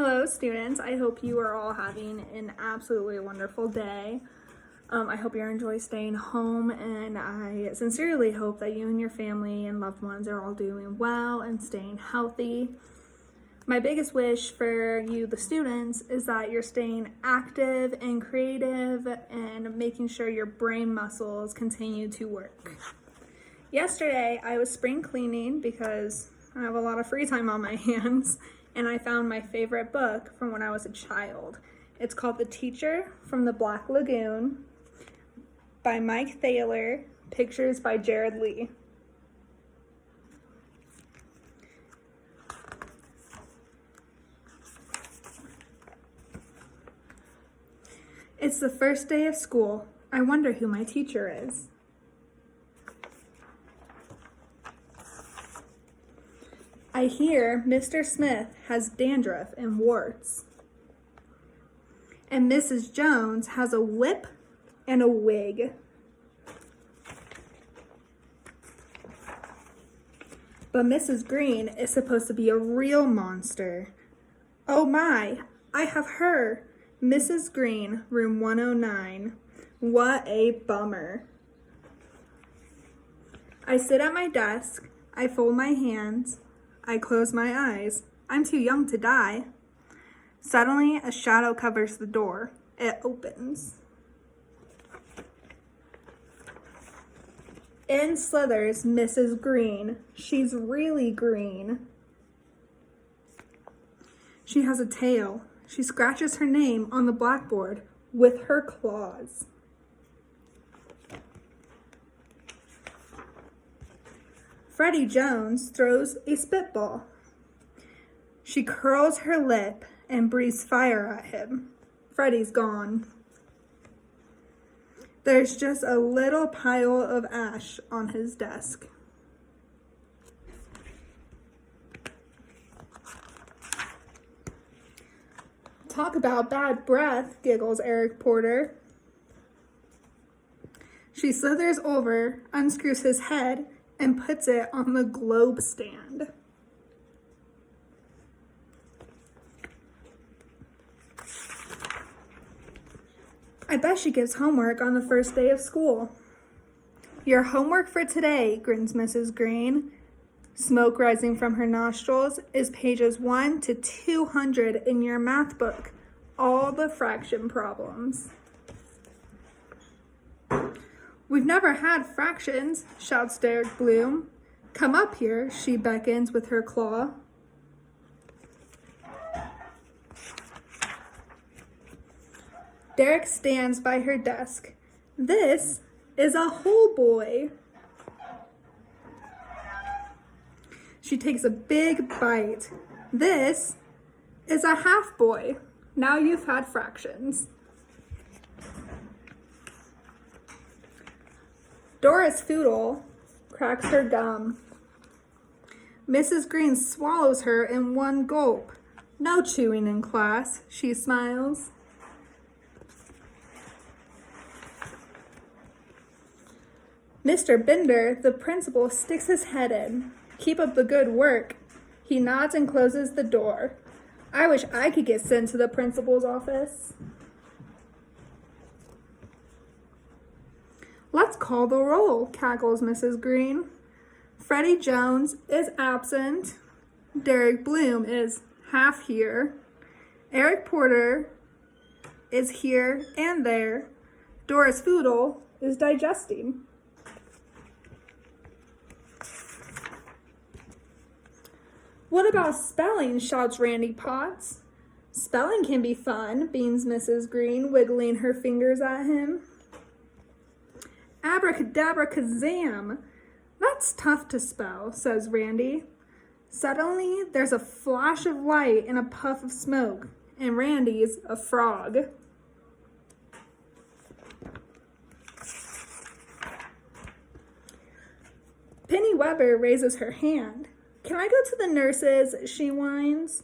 Hello students, I hope you are all having an absolutely wonderful day. I hope you enjoy staying home, and I sincerely hope that you and your family and loved ones are all doing well and staying healthy. My biggest wish for you, the students, is that you're staying active and creative and making sure your brain muscles continue to work. Yesterday, I was spring cleaning because I have a lot of free time on my hands, and I found my favorite book from when I was a child. It's called The Teacher from the Black Lagoon by Mike Thaler, pictures by Jared Lee. It's the first day of school. I wonder who my teacher is. I hear Mr. Smith has dandruff and warts. And Mrs. Jones has a whip and a wig. But Mrs. Green is supposed to be a real monster. Oh my, I have her. Mrs. Green, room 109. What a bummer. I sit at my desk. I fold my hands. I close my eyes. I'm too young to die. Suddenly, a shadow covers the door. It opens. In slithers Mrs. Green. She's really green. She has a tail. She scratches her name on the blackboard with her claws. Freddie Jones throws a spitball. She curls her lip and breathes fire at him. Freddie's gone. There's just a little pile of ash on his desk. Talk about bad breath, giggles Eric Porter. She slithers over, unscrews his head, and puts it on the globe stand. I bet she gives homework on the first day of school. Your homework for today, grins Mrs. Green, smoke rising from her nostrils, is pages 1 to 200 in your math book. All the fraction problems. We've never had fractions, shouts Derek Bloom. Come up here, she beckons with her claw. Derek stands by her desk. This is a whole boy. She takes a big bite. This is a half boy. Now you've had fractions. Doris Foodle cracks her gum. Mrs. Green swallows her in one gulp. No chewing in class, she smiles. Mr. Bender, the principal, sticks his head in. Keep up the good work. He nods and closes the door. I wish I could get sent to the principal's office. Let's call the roll, cackles Mrs. Green. Freddie Jones is absent. Derek Bloom is half here. Eric Porter is here and there. Doris Foodle is digesting. What about spelling, shouts Randy Potts. Spelling can be fun, beams Mrs. Green, wiggling her fingers at him. Abracadabra kazam. That's tough to spell, says Randy. Suddenly, there's a flash of light and a puff of smoke, and Randy's a frog. Penny Weber raises her hand. Can I go to the nurses? She whines.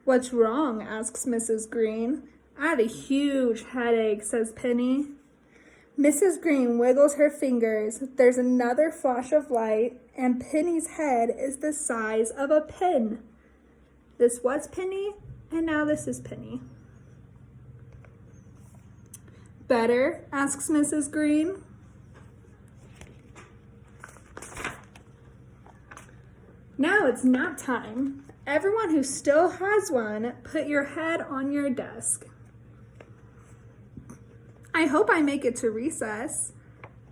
What's wrong? Asks Mrs. Green. I had a huge headache, says Penny. Mrs. Green wiggles her fingers. There's another flash of light, and Penny's head is the size of a pin. This was Penny? And now this is Penny. Better? Asks Mrs. Green. Now it's nap time. Everyone who still has one, put your head on your desk. I hope I make it to recess.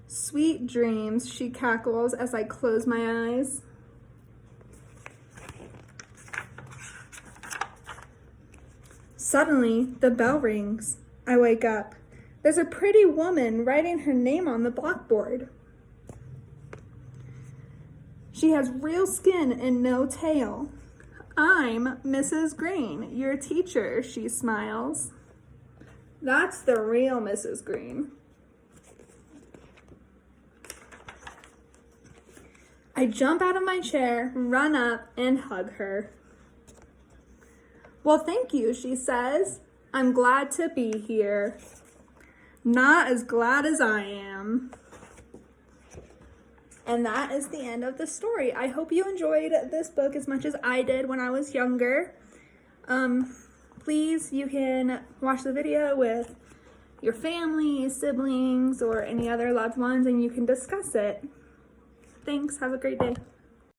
Sweet dreams, she cackles as I close my eyes. Suddenly, the bell rings. I wake up. There's a pretty woman writing her name on the blackboard. She has real skin and no tail. I'm Mrs. Green, your teacher, she smiles. That's the real Mrs. Green. I jump out of my chair, run up, and hug her. Well, thank you, she says. I'm glad to be here. Not as glad as I am. And that is the end of the story. I hope you enjoyed this book as much as I did when I was younger. Please, you can watch the video with your family, siblings, or any other loved ones, and you can discuss it. Thanks. Have a great day.